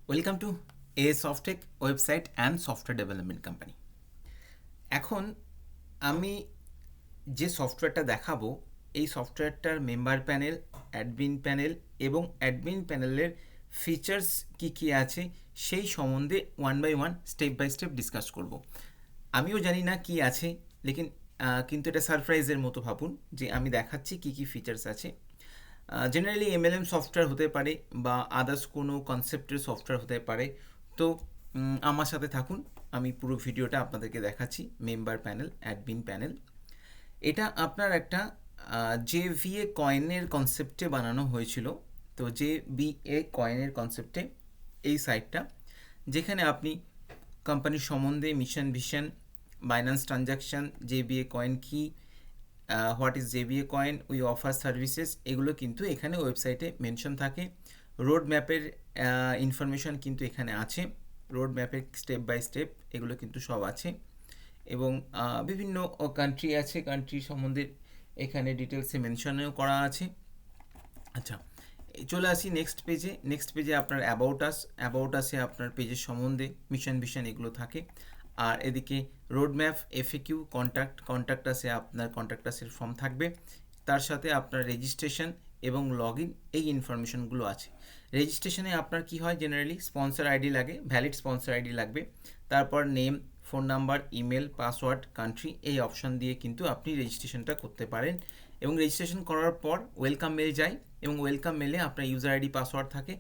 Welcome to A Softech website and software development company. এখন আমি যে সফটওয়্যারটা দেখাবো, এই সফটওয়্যারটার মেম্বার প্যানেল, অ্যাডমিন প্যানেল এবং অ্যাডমিন প্যানেলের ফিচার্স কি কি আছে সেই সম্বন্ধে one by one step by step discuss করব। আমিও জানি না কি আছে, লেকিন কিন্তু এটা সারপ্রাইজের মতো ভাবুন যে আমি দেখাচ্ছি কি কি ফিচার্স আছে। জেনারেলি এমএলএম সফটওয়্যার হতে পারে বা আদার্স কোনো কনসেপ্টের সফটওয়্যার হতে পারে। তো আমার সাথে থাকুন, আমি পুরো ভিডিওটা আপনাদেরকে দেখাচ্ছি। মেম্বার প্যানেল, অ্যাডমিন প্যানেল, এটা আপনার একটা জেভিএ কয়েনের কনসেপ্টে বানানো হয়েছিল। তো জেভিএ কয়েনের কনসেপ্টে এই সাইটটা, যেখানে আপনি কোম্পানির সম্বন্ধে mission vision, Binance transaction, JBA coin কি, what is JBA coin, we offer services, এগুলো কিন্তু এখানে ওয়েবসাইটে মেনশন থাকে। রোড ম্যাপের ইনফরমেশন কিন্তু এখানে আছে, রোড ম্যাপের স্টেপ বাই স্টেপ এগুলো কিন্তু সব আছে। এবং বিভিন্ন কান্ট্রি আছে, কান্ট্রি সম্বন্ধে এখানে ডিটেলসে মেনশনও করা আছে। আচ্ছা, চলে আসি নেক্সট পেজে। নেক্সট পেজে আপনার অ্যাবাউট আসে আপনার পেজের সম্বন্ধে মিশন ভিশন এগুলো থাকে। আর এদিকে রোড ম্যাপ, এফএকিউ, কন্ট্যাক্ট আসে, আপনার কন্ট্যাক্ট আসের ফর্ম থাকবে। তার সাথে আপনার রেজিস্ট্রেশন এবং লগ ইন, এই ইনফরমেশনগুলো আছে। রেজিস্ট্রেশনে আপনার কি হয়, জেনারেলি স্পন্সর আইডি লাগে, ভ্যালিড স্পন্সর আইডি লাগবে। তারপর name, phone number, email, password, country, এই অপশান দিয়ে কিন্তু আপনি রেজিস্ট্রেশনটা করতে পারেন। এবং রেজিস্ট্রেশন করার পর ওয়েলকাম মেল যায়, এবং ওয়েলকাম মেলে আপনার ইউজার আইডি পাসওয়ার্ড থাকে,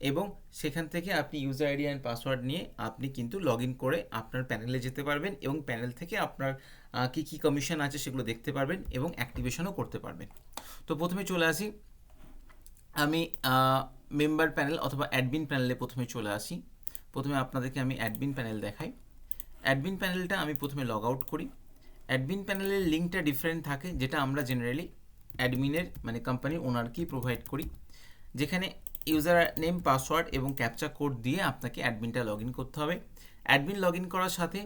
এবং সেখান থেকে আপনি ইউজার আইডি অ্যান্ড পাসওয়ার্ড নিয়ে আপনি কিন্তু লগ ইন করে আপনার প্যানেলে যেতে পারবেন, এবং প্যানেল থেকে আপনার কী কী কমিশন আছে সেগুলো দেখতে পারবেন এবং অ্যাক্টিভেশনও করতে পারবেন। তো প্রথমে চলে আসি, আমি মেম্বার প্যানেল অথবা অ্যাডমিন প্যানেলে প্রথমে চলে আসি। প্রথমে আপনাদেরকে আমি অ্যাডমিন প্যানেল দেখাই। অ্যাডমিন প্যানেলটা আমি প্রথমে লগ আউট করি। অ্যাডমিন প্যানেলের লিঙ্কটা ডিফারেন্ট থাকে, যেটা আমরা জেনারেলি অ্যাডমিনের মানে কোম্পানির ওনারকেই প্রোভাইড করি, যেখানে ইউজার নেম, পাসওয়ার্ড এবং ক্যাপচা কোড দিয়ে আপনাকে অ্যাডমিনটা লগ ইন করতে হবে। অ্যাডমিন লগ ইন করার সাথে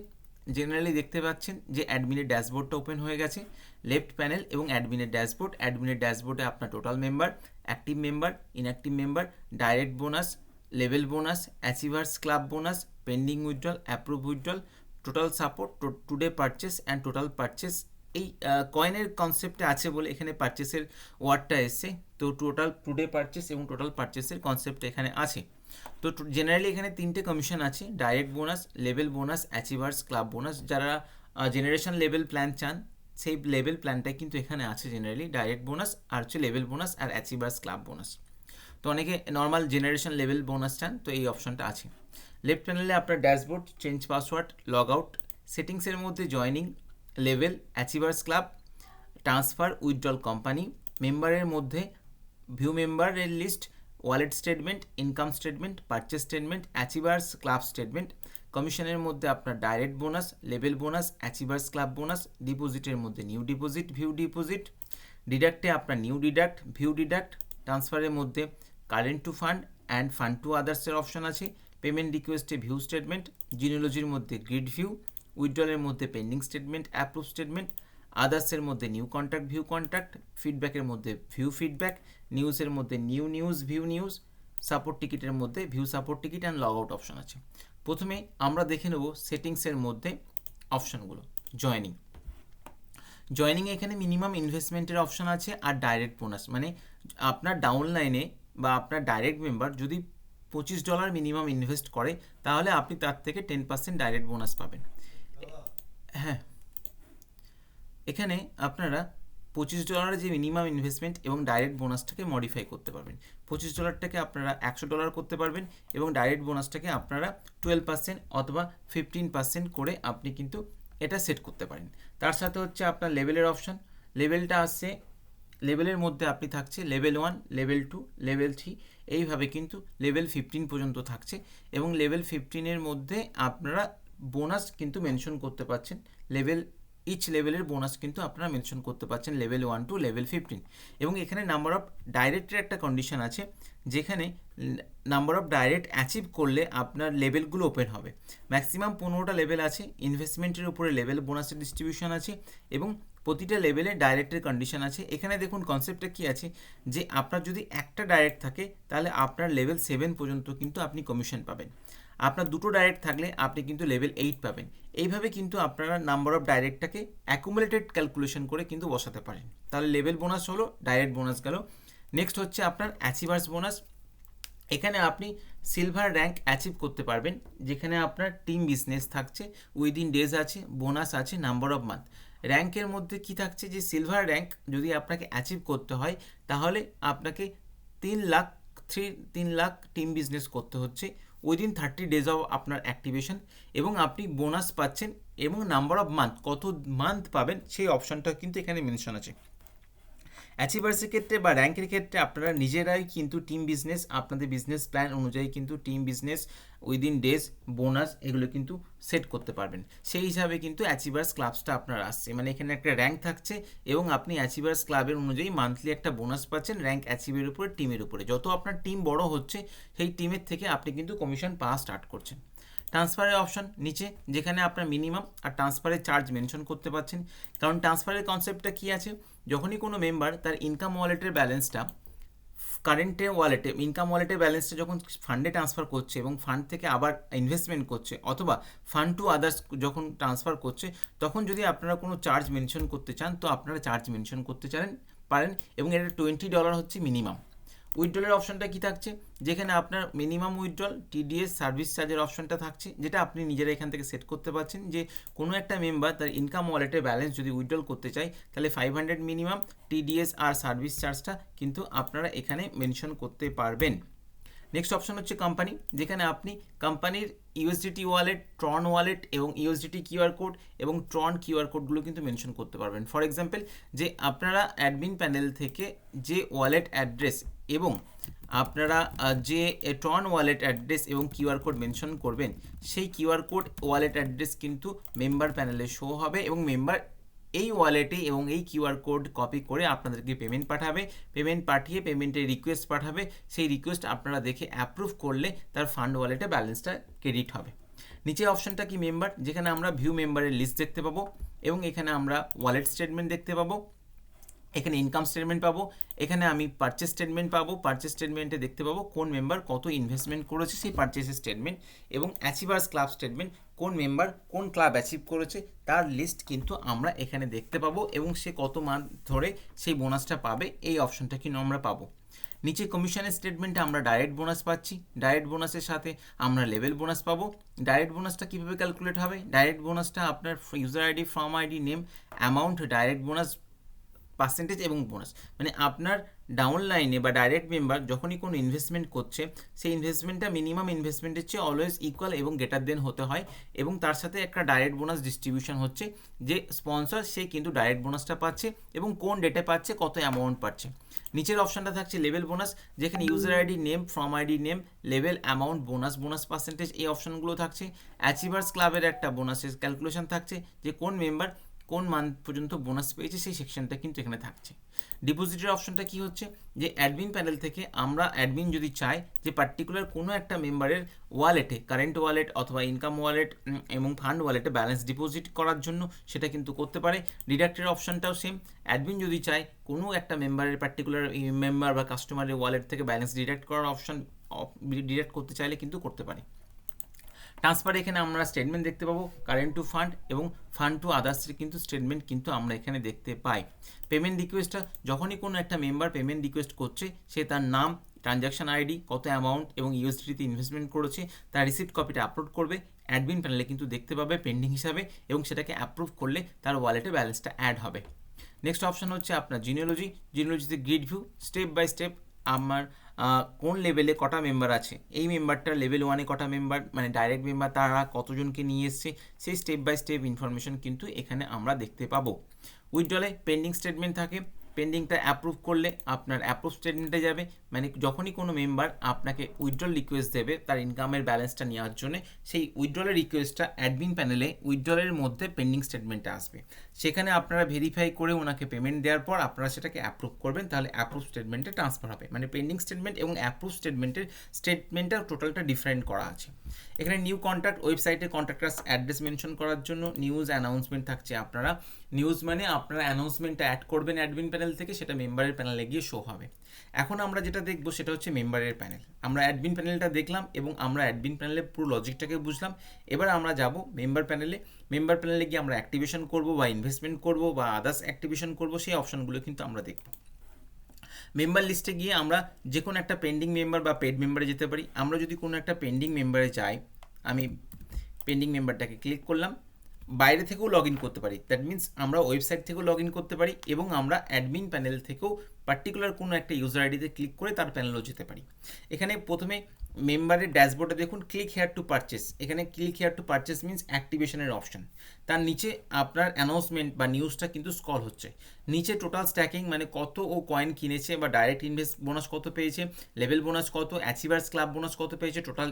জেনারেলি দেখতে পাচ্ছেন যে অ্যাডমিনের ড্যাশবোর্ডটা ওপেন হয়ে গেছে, লেফট প্যানেল এবং অ্যাডমিনের ড্যাশবোর্ড। অ্যাডমিনের ড্যাশবোর্ডে আপনার total member, active member, inactive member, direct bonus, level bonus, achievers club bonus, pending withdrawal, approve withdrawal, total support, today purchase and total purchase. এই কয়েনের কনসেপ্টে আছে বলে এখানে পারচেসের ওয়ার্ডটা এসছে। তো টোটাল টুডে পারচেস এবং টোটাল পারচেসের কনসেপ্ট এখানে আছে। তো জেনারেলি এখানে তিনটে কমিশন আছে, direct bonus, level bonus, achievers club bonus. যারা জেনারেশন লেভেল প্ল্যান চান, সেই লেভেল প্ল্যানটাই কিন্তু এখানে আছে। জেনারেলি ডাইরেক্ট বোনাস আর হচ্ছে লেভেল বোনাস আর অ্যাচিভার্স ক্লাব বোনাস। তো অনেকে নর্মাল জেনারেশন লেভেল বোনাস চান, তো এই অপশনটা আছে। লেফট প্যানেলে আপনার dashboard, change password, log out, সেটিংসের মধ্যে joining, level, achievers club, transfer, withdrawal company, মেম্বারের মধ্যে ভিউ মেম্বারের list, wallet statement, income statement, purchase statement, achievers club statement, কমিশনের মধ্যে আপনার direct bonus, level bonus, achievers club bonus, ডিপোজিটের মধ্যে নিউ ডিপোজিট, ভিউ ডিপোজিট, ডিডাক্টে আপনার নিউ ডিডাক্ট, ভিউ ডিডাক্ট, ট্রান্সফারের মধ্যে current to fund and fund to আদার্সের অপশন আছে, পেমেন্ট রিকোয়েস্টে ভিউ স্টেটমেন্ট, জিনোলজির মধ্যে গ্রিড ভিউ, উইথড্রলের মধ্যে পেন্ডিং স্টেটমেন্ট, অ্যাপ্রুভ স্টেটমেন্ট, আদার্সের মধ্যে নিউ কন্ট্যাক্ট, ভিউ কন্ট্যাক্ট, ফিডব্যাকের মধ্যে ভিউ ফিডব্যাক, নিউজের মধ্যে new news, view news, support টিকিটের মধ্যে view support ticket and log out option আছে। প্রথমে আমরা দেখে নেব সেটিংসের মধ্যে অপশনগুলো। জয়নিংয়ে এখানে মিনিমাম ইনভেস্টমেন্টের অপশন আছে, আর ডাইরেক্ট বোনাস মানে আপনার ডাউনলাইনে বা আপনার ডাইরেক্ট মেম্বার যদি $25 মিনিমাম ইনভেস্ট করে, তাহলে আপনি তার থেকে 10% ডাইরেক্ট বোনাস পাবেন। হ্যাঁ, এখানে আপনারা $25 যে মিনিমাম ইনভেস্টমেন্ট এবং ডাইরেক্ট বোনাসটাকে মডিফাই করতে পারবেন। $25টাকে আপনারা $100 করতে পারবেন, এবং ডাইরেক্ট বোনাসটাকে আপনারা 12% অথবা 15% করে আপনি কিন্তু এটা সেট করতে পারেন। তার সাথে হচ্ছে আপনার লেভেলের অপশান। লেভেলটা আসছে, লেভেলের মধ্যে আপনি থাকছে লেভেল 1, লেভেল 2, লেভেল 3, এইভাবে কিন্তু লেভেল 15 পর্যন্ত থাকছে। এবং লেভেল 15-এর মধ্যে আপনারা বোনাস কিন্তু মেনশন করতে পারছেন। ইচ লেভেলের বোনাস কিন্তু আপনারা মেনশন করতে পারছেন, লেভেল 1 টু লেভেল 15। এবং এখানে নাম্বার অফ ডাইরেক্টের একটা কন্ডিশন আছে, যেখানে নাম্বার অফ ডাইরেক্ট অ্যাচিভ করলে আপনার লেভেলগুলো ওপেন হবে। ম্যাক্সিমাম 15টা লেভেল আছে, ইনভেস্টমেন্টের উপরে লেভেল বোনাসের ডিস্ট্রিবিউশন আছে এবং প্রতিটা লেভেলে ডাইরেক্টের কন্ডিশন আছে। এখানে দেখুন কনসেপ্টটা কী আছে, যে আপনার যদি একটা ডাইরেক্ট থাকে তাহলে আপনার লেভেল 7 পর্যন্ত কিন্তু আপনি কমিশন পাবেন। আপনার দুটো ডাইরেক্ট থাকলে আপনি কিন্তু লেভেল 8 পাবেন। এইভাবে কিন্তু আপনারা নাম্বার অফ ডাইরেক্টটাকে অ্যাকুমুলেটেড ক্যালকুলেশন করে কিন্তু বসাতে পারেন। তাহলে লেভেল বোনাস হলো, ডাইরেক্ট বোনাস গেল। নেক্সট হচ্ছে আপনার অ্যাচিভার্স বোনাস। এখানে আপনি সিলভার র্যাঙ্ক অ্যাচিভ করতে পারবেন, যেখানে আপনার টিম বিজনেস থাকছে, উইদিন ডেজ আছে, বোনাস আছে, নাম্বার অফ মান্থ। র্যাঙ্কের মধ্যে কি থাকছে, যে সিলভার র্যাঙ্ক যদি আপনাকে অ্যাচিভ করতে হয় তাহলে আপনাকে 3 লাখ টিম বিজনেস করতে হচ্ছে উইদিন 30 ডেজ অফ আপনার অ্যাক্টিভেশন, এবং আপনি বোনাস পাচ্ছেন এবং নাম্বার অফ মান্থ, কত মান্থ পাবেন সেই অপশনটা কিন্তু এখানে মেনশন আছে। অ্যাচিভার্সের ক্ষেত্রে বা র্যাঙ্কের ক্ষেত্রে আপনারা নিজেরাই কিন্তু টিম বিজনেস, আপনাদের বিজনেস প্ল্যান অনুযায়ী কিন্তু team business, within days, bonus এগুলো কিন্তু সেট করতে পারবেন। সেই হিসাবে কিন্তু অ্যাচিভার্স ক্লাবসটা আপনার আসছে, মানে এখানে একটা র্যাঙ্ক থাকছে এবং আপনি অ্যাচিভার্স ক্লাবের অনুযায়ী মান্থলি একটা বোনাস পাচ্ছেন র্যাঙ্ক অ্যাচিভের উপরে, টিমের উপরে। যত আপনার টিম বড় হচ্ছে সেই টিমের থেকে আপনি কিন্তু কমিশন পাওয়া স্টার্ট করছেন। ট্রান্সফারের অপশন নিচে, যেখানে আপনার মিনিমাম আর ট্রান্সফারের চার্জ মেনশন করতে পারছেন। কারণ ট্রান্সফারের কনসেপ্টটা কী আছে, যখনই কোনো মেম্বার তার ইনকাম ওয়ালেটের ব্যালেন্সটা কারেন্টে ওয়ালেটে, ইনকাম ওয়ালেটের ব্যালেন্সটা যখন ফান্ডে ট্রান্সফার করছে এবং ফান্ড থেকে আবার ইনভেস্টমেন্ট করছে, অথবা ফান্ড টু আদার্স যখন ট্রান্সফার করছে, তখন যদি আপনারা কোনো চার্জ মেনশন করতে চান তো আপনারা চার্জ মেনশন করতে পারেন, এবং এটা $20 হচ্ছে মিনিমাম। উইথড্রলের অপশনটা কি থাকছে, যেখানে আপনার মিনিমাম উইথড্রল, টিডিএস, সার্ভিস চার্জের অপশনটা থাকছে, যেটা আপনি নিজেরা এখান থেকে সেট করতে পারছেন। যে কোনো একটা মেম্বার তার ইনকাম ওয়ালেটের ব্যালেন্স যদি উইথড্রল করতে চায় তাহলে 500 মিনিমাম, টিডিএস আর সার্ভিস চার্জটা কিন্তু আপনারা এখানে মেনশন করতে পারবেন। নেক্সট অপশন হচ্ছে কোম্পানি, যেখানে আপনি কোম্পানির ইউএসডিটি ওয়ালেট, ট্রন ওয়ালেট এবং ইউএসডিটি কিউআর কোড এবং ট্রন কিউআর কোডগুলো কিন্তু মেনশন করতে পারবেন। ফর এক্সাম্পল, যে আপনারা অ্যাডমিন প্যানেল থেকে যে ওয়ালেট অ্যাড্রেস এবং আপনারা যে ট্রন ওয়ালেট অ্যাড্রেস এবং কিউআর কোড মেনশন করবেন, সেই কিউআর কোড ওয়ালেট অ্যাড্রেস কিন্তু মেম্বার প্যানেলে শো হবে, এবং মেম্বার এই ওয়ালেটে এবং এই কিউআর কোড কপি করে আপনাদেরকে পেমেন্ট পাঠাবে। পেমেন্ট পাঠিয়ে পেমেন্টের রিকোয়েস্ট পাঠাবে, সেই রিকোয়েস্ট আপনারা দেখে অ্যাপ্রুভ করলে তার ফান্ড ওয়ালেটে ব্যালেন্সটা ক্রেডিট হবে। নিচের অপশনটা কি মেম্বার, যেখানে আমরা ভিউ মেম্বারের লিস্ট দেখতে পাবো, এবং এখানে আমরা ওয়ালেট স্টেটমেন্ট দেখতে পাবো, এখানে ইনকাম স্টেটমেন্ট পাবো, এখানে আমি পারচেস স্টেটমেন্ট পাবো, পারচেস স্টেটমেন্টে দেখতে পাবো কোন মেম্বার কত ইনভেস্টমেন্ট করেছে সেই পারচেসের স্টেটমেন্ট, এবং অ্যাচিভার্স ক্লাব স্টেটমেন্ট, কোন মেম্বার কোন ক্লাব অ্যাচিভ করেছে তার লিস্ট কিন্তু আমরা এখানে দেখতে পাবো, এবং সে কত মান্থ ধরে সেই বোনাসটা পাবে এই অপশনটা কিন্তু আমরা পাবো। নিচে কমিশনের স্টেটমেন্টে আমরা ডাইরেক্ট বোনাস পাচ্ছি, ডাইরেক্ট বোনাসের সাথে আমরা লেভেল বোনাস পাবো। ডাইরেক্ট বোনাসটা কীভাবে ক্যালকুলেট হবে, ডাইরেক্ট বোনাসটা আপনার user ID, form ID, name, amount, direct bonus percentage এবং বোনাস, মানে আপনার ডাউনলাইনে বা ডাইরেক্ট মেম্বার যখনই কোনো ইনভেস্টমেন্ট করছে সেই ইনভেস্টমেন্টটা মিনিমাম ইনভেস্টমেন্টের চেয়ে অলওয়েজ ইকুয়াল এবং গ্রেটার দেন হতে হয়, এবং তার সাথে একটা ডাইরেক্ট বোনাস ডিস্ট্রিবিউশন হচ্ছে। যে স্পন্সর সে কিন্তু ডাইরেক্ট বোনাসটা পাচ্ছে এবং কোন ডেটে পাচ্ছে, কত অ্যামাউন্ট পাচ্ছে। নিচের অপশনটা থাকছে লেভেল বোনাস, যেখানে user ID name, form ID name, level, amount, bonus, bonus percentage এই অপশনগুলো থাকছে। অ্যাচিভার্স ক্লাবের একটা বোনাসের ক্যালকুলেশন থাকছে, যে কোন মেম্বার কোন মান্থ পর্যন্ত বোনাস পেয়েছে সেই সেকশনটা কিন্তু এখানে থাকছে। ডিপোজিটের অপশনটা কি হচ্ছে, যে অ্যাডমিন প্যানেল থেকে আমরা অ্যাডমিন যদি চাই যে পার্টিকুলার কোনো একটা মেম্বারের ওয়ালেটে, কারেন্ট ওয়ালেট অথবা ইনকাম ওয়ালেট এবং ফান্ড ওয়ালেটে ব্যালেন্স ডিপোজিট করার জন্য, সেটা কিন্তু করতে পারে। ডিডাক্টের অপশনটাও সেম, অ্যাডমিন যদি চায় কোনো একটা মেম্বারের পার্টিকুলার মেম্বার বা কাস্টমারের ওয়ালেট থেকে ব্যালেন্স ডিডাক্ট করার অপশন ডিডাক্ট করতে চাইলে কিন্তু করতে পারে। ট্রান্সফারে এখানে আমরা স্টেটমেন্ট দেখতে পাবো, কারেন্ট টু ফান্ড এবং ফান্ড টু আদার্সের কিন্তু স্টেটমেন্ট কিন্তু আমরা এখানে দেখতে পাই। পেমেন্ট রিকোয়েস্টটা যখনই কোনো একটা মেম্বার পেমেন্ট রিকোয়েস্ট করছে, সে তার নাম, ট্রানজ্যাকশন আইডি, কত অ্যামাউন্ট এবং ইউএসডিতে ইনভেস্টমেন্ট করেছে তার রিসিপ্ট কপিটা আপলোড করবে, অ্যাডমিন প্যানেলে কিন্তু দেখতে পাবে পেন্ডিং হিসাবে, এবং সেটাকে অ্যাপ্রুভ করলে তার ওয়ালেটে ব্যালেন্সটা অ্যাড হবে। নেক্সট অপশন হচ্ছে আপনার জিনিওলজি, জিনিওলজিতে grid view, step by step আমার কোন লেভেলে কটা মেম্বার আছে, এই মেম্বারটা লেভেল 1-এ কটা মেম্বার, মানে ডাইরেক্ট মেম্বার তারা কতজনকে নিয়ে এসছে, সেই স্টেপ বাই স্টেপ ইনফরমেশন কিন্তু এখানে আমরা দেখতে পাবো। উইথড্রলে পেন্ডিং স্টেটমেন্ট থাকে, পেন্ডিংটা অ্যাপ্রুভ করলে আপনার অ্যাপ্রুভ স্টেটমেন্টে যাবে, মানে যখনই কোনো মেম্বার আপনাকে উইথড্রল রিকোয়েস্ট দেবে তার ইনকামের ব্যালেন্সটা নেওয়ার জন্য, সেই উইথড্রলের রিকোয়েস্টটা অ্যাডমিন প্যানেলে উইথড্রলের মধ্যে পেন্ডিং স্টেটমেন্টে আসবে। সেখানে আপনারা ভেরিফাই করে ওনাকে পেমেন্ট দেওয়ার পর আপনারা সেটাকে অ্যাপ্রুভ করবেন, তাহলে অ্যাপ্রুভ স্টেটমেন্টে ট্রান্সফার হবে। মানে পেন্ডিং স্টেটমেন্ট এবং অ্যাপ্রুভ স্টেটমেন্টটা টোটালটা ডিফারেন্ট করা আছে। এখানে নিউ কন্ট্যাক্ট, ওয়েবসাইটে কন্ট্যাক্টার্স অ্যাড্রেস মেনশন করার জন্য নিউজ অ্যানাউন্সমেন্ট থাকছে। আপনারা নিউজ মানে আপনারা অ্যানাউন্সমেন্টটা অ্যাড করবেন অ্যাডমিন প্যানেল থেকে, সেটা মেম্বারের প্যানেলে গিয়ে শো হবে। এখন আমরা যেটা দেখবো সেটা হচ্ছে মেম্বারের প্যানেল। আমরা অ্যাডমিন প্যানেলটা দেখলাম এবং আমরা অ্যাডমিন প্যানেলের পুরো লজিকটাকে বুঝলাম। এবার আমরা যাব মেম্বার প্যানেলে। মেম্বার প্যানেলে গিয়ে আমরা অ্যাক্টিভেশন করব বা ইনভেস্টমেন্ট করব বা আদার্স অ্যাক্টিভেশন করব, সেই অপশনগুলো কিন্তু আমরা দেখব। মেম্বার লিস্টে গিয়ে আমরা যে কোনো একটা পেন্ডিং মেম্বার বা পেড মেম্বারে যেতে পারি। আমরা যদি কোনো একটা পেন্ডিং মেম্বারে যাই, আমি পেন্ডিং মেম্বারটাকে ক্লিক করলাম, বাইরে থেকেও লগ ইন করতে পারি, দ্যাট মিনস আমরা ওয়েবসাইট থেকেও লগ ইন করতে পারি এবং আমরা অ্যাডমিন প্যানেল থেকেও পার্টিকুলার কোনো একটা ইউজার আইডিতে ক্লিক করে তার প্যানেলেও যেতে পারি। এখানে প্রথমে মেম্বারের ড্যাশবোর্ডে দেখুন ক্লিক হেয়ার টু পারচেস। এখানে click here to purchase means অ্যাক্টিভেশনের অপশন। তার নিচে আপনার অ্যানাউন্সমেন্ট বা নিউজটা কিন্তু স্ক্রল হচ্ছে। নিচে টোটাল স্ট্যাকিং মানে কত ও কয়েন কিনেছে বা ডাইরেক্ট ইনভেস্ট বোনাস কত পেয়েছে, লেভেল বোনাস কত, অ্যাচিভার্স ক্লাব বোনাস কত পেয়েছে, টোটাল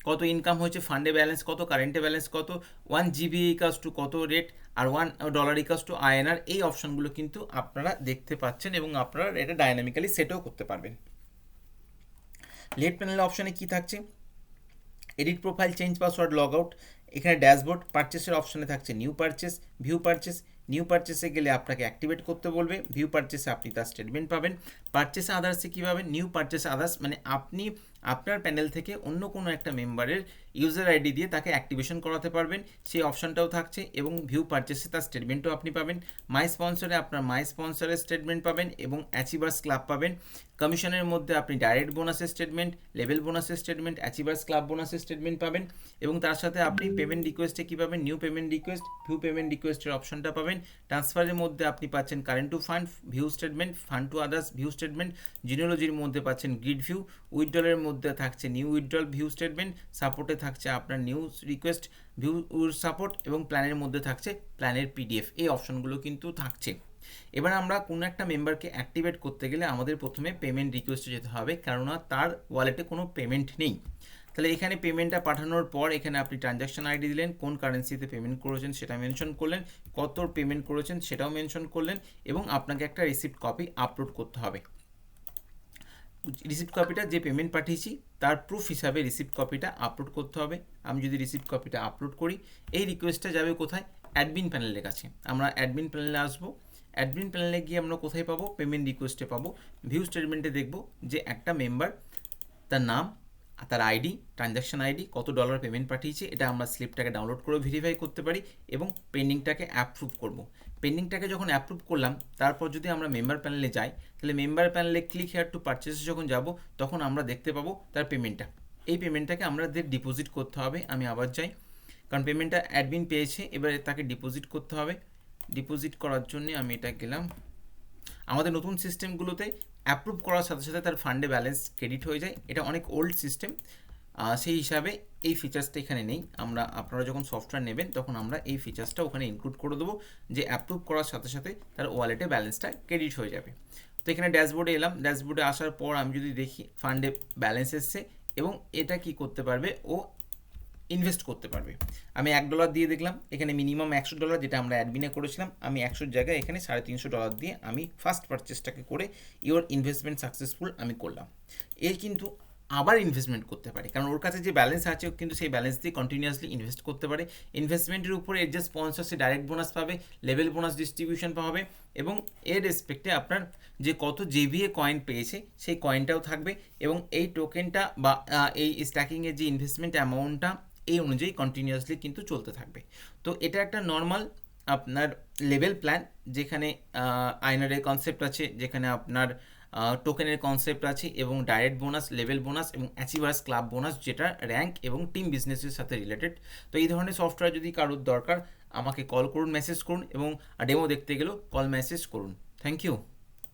কত ইনকাম হয়েছে, ফান্ডে ব্যালেন্স কত, কারেন্টে ব্যালেন্স কত, 1 GB ইকাস টু কত রেট, আর $1 ইকাস টু INR। এই অপশনগুলো কিন্তু আপনারা দেখতে পাচ্ছেন এবং আপনারা এটা ডাইনামিক্যালি সেটও করতে পারবেন। লেফট প্যানেল অপশনে কি থাকছে, edit profile, change password, log out. এখানে ড্যাশবোর্ড, পারচেসের অপশনে থাকছে new purchase, view purchase. New পারচেসে গেলে আপনাকে অ্যাক্টিভেট করতে বলবে, ভিউ পারচেসে আপনি তার স্টেটমেন্ট পাবেন। পারচেস আদার্সে কী পাবেন, নিউ পারচেস আদার্স মানে আপনি আপনার প্যানেল থেকে অন্য কোনো একটা মেম্বারের ইউজার আইডি দিয়ে তাকে অ্যাক্টিভেশন করাতে পারবেন, সেই অপশনটাও থাকছে। এবং ভিউ পারচেসে তার স্টেটমেন্টও আপনি পাবেন। মাই স্পন্সরে আপনার মাই স্পন্সরের স্টেটমেন্ট পাবেন এবং অ্যাচিভার্স ক্লাব পাবেন। কমিশনের মধ্যে আপনি ডাইরেক্ট বোনাসের স্টেটমেন্ট, লেভেল বোনাসের স্টেটমেন্ট, অ্যাচিভার্স ক্লাব বোনাসের স্টেটমেন্ট পাবেন এবং তার সাথে আপনি পেমেন্ট রিকোয়েস্টে কী পাবেন, new payment request, view payment রিকোয়েস্টের অপশনটা পাবেন। ট্রান্সফারের মধ্যে আপনি পাচ্ছেন current to fund, view statement, fund to others, view statement. জিনিওলজির মধ্যে পাচ্ছেন গ্রিড ভিউ। উইথড্রলের মধ্যে থাকছে নিউ উইথড্রল, ভিউ স্টেটমেন্ট। সাপোর্টে থাকছে আপনার নিউ রিকোয়েস্ট, ভিউ সাপোর্ট এবং প্ল্যানের মধ্যে থাকছে প্ল্যানের PDF। এই অপশনগুলো কিন্তু থাকছে। এবার আমরা কোনো একটা মেম্বারকে অ্যাক্টিভেট করতে গেলে আমাদের প্রথমে পেমেন্ট রিকোয়েস্টে যেতে হবে, কেননা তার ওয়ালেটে কোনো পেমেন্ট নেই। তাহলে এখানে পেমেন্টটা পাঠানোর পর এখানে আপনি ট্রানজ্যাকশন আইডি দিলেন, কোন কারেন্সিতে পেমেন্ট করেছেন সেটা মেনশন করলেন, কত পেমেন্ট করেছেন সেটাও মেনশন করলেন এবং আপনাকে একটা রিসিপ্ট কপি আপলোড করতে হবে। রিসিপ্ট কপিটা যে পেমেন্ট পাঠিয়েছি তার প্রুফ হিসাবে রিসিপ্ট কপিটা আপলোড করতে হবে। আমি যদি রিসিপ্ট কপিটা আপলোড করি, এই রিকোয়েস্টটা যাবে কোথায়, অ্যাডমিন প্যানেলের কাছে। আমরা অ্যাডমিন প্যানেলে আসবো। অ্যাডমিন প্যানেলে গিয়ে আমরা কোথায় পাবো, পেমেন্ট রিকোয়েস্টে পাবো। ভিউ স্টেটমেন্টে দেখব যে একটা মেম্বার, তার নাম, তার আইডি, ট্রানজ্যাকশন আইডি, কত ডলার পেমেন্ট পাঠিয়েছে, এটা আমরা স্লিপটাকে ডাউনলোড করে ভেরিফাই করতে পারি এবং পেন্ডিংটাকে অ্যাপ্রুভ করব। পেন্ডিংটাকে যখন অ্যাপ্রুভ করলাম, তারপর যদি আমরা মেম্বার প্যানেলে যাই, তাহলে মেম্বার প্যানেলে ক্লিক হেয়ার টু পারচেসে যখন যাব, তখন আমরা দেখতে পাবো তার পেমেন্টটা। এই পেমেন্টটাকে আমাদের ডিপোজিট করতে হবে। আমি আবার যাই, কারণ পেমেন্টটা অ্যাডমিন পেয়েছে, এবারে তাকে ডিপোজিট করতে হবে। ডিপোজিট করার জন্য আমি এটা গেলাম। আমাদের নতুন সিস্টেমগুলোতে অ্যাপ্রুভ করার সাথে সাথে তার ফান্ডে ব্যালেন্স ক্রেডিট হয়ে যায়, এটা অনেক ওল্ড সিস্টেম, সেই হিসাবে এই ফিচার্সটা এখানে নেই। আপনারা যখন সফটওয়্যার নেবেন তখন আমরা এই ফিচার্সটা ওখানে ইনক্লুড করে দেবো, যে অ্যাপ্রুভ করার সাথে সাথে তার ওয়ালেটে ব্যালেন্সটা ক্রেডিট হয়ে যাবে। তো এখানে ড্যাশবোর্ডে এলাম। ড্যাশবোর্ডে আসার পর আমি যদি দেখি ফান্ডে ব্যালেন্স এসছে এবং এটা কি করতে পারবে, ও ইনভেস্ট করতে পারবে। আমি $1 দিয়ে দেখলাম, এখানে মিনিমাম $100 যেটা আমরা অ্যাডমিনে করেছিলাম, আমি 100 জায়গায় এখানে $350 দিয়ে আমি ফার্স্ট পারচেসটাকে করে ইওর ইনভেস্টমেন্ট সাকসেসফুল আমি করলাম। এর কিন্তু আবার ইনভেস্টমেন্ট করতে পারে, কারণ ওর কাছে যে ব্যালেন্স আছে ও কিন্তু সেই ব্যালেন্স দিয়ে কন্টিনিউয়াসলি ইনভেস্ট করতে পারে। ইনভেস্টমেন্টের উপরে এর যে স্পন্সর সে ডাইরেক্ট বোনাস পাবে, লেভেল বোনাস ডিস্ট্রিবিউশন পাবে এবং এর রেসপেক্টে আপনার যে কত JVA কয়েন পেয়েছে সেই কয়েনটাও থাকবে এবং এই টোকেনটা বা এই স্ট্যাকিংয়ের যে ইনভেস্টমেন্ট অ্যামাউন্টটা এই অনুযায়ী কন্টিনিউয়াসলি কিন্তু চলতে থাকবে। তো এটা একটা নর্মাল আপনার লেভেল প্ল্যান, যেখানে আইনারের কনসেপ্ট আছে, যেখানে আপনার টোকেনের কনসেপ্ট আছে এবং ডাইরেক্ট বোনাস, লেভেল বোনাস এবং অ্যাচিভার্স ক্লাব বোনাস, যেটা র্যাঙ্ক এবং টিম বিজনেসের সাথে রিলেটেড। তো এই ধরনের সফটওয়্যার যদি কারোর দরকার, আমাকে কল করুন, মেসেজ করুন এবং ডেমো দেখতে গেলেও কল মেসেজ করুন। Thank you.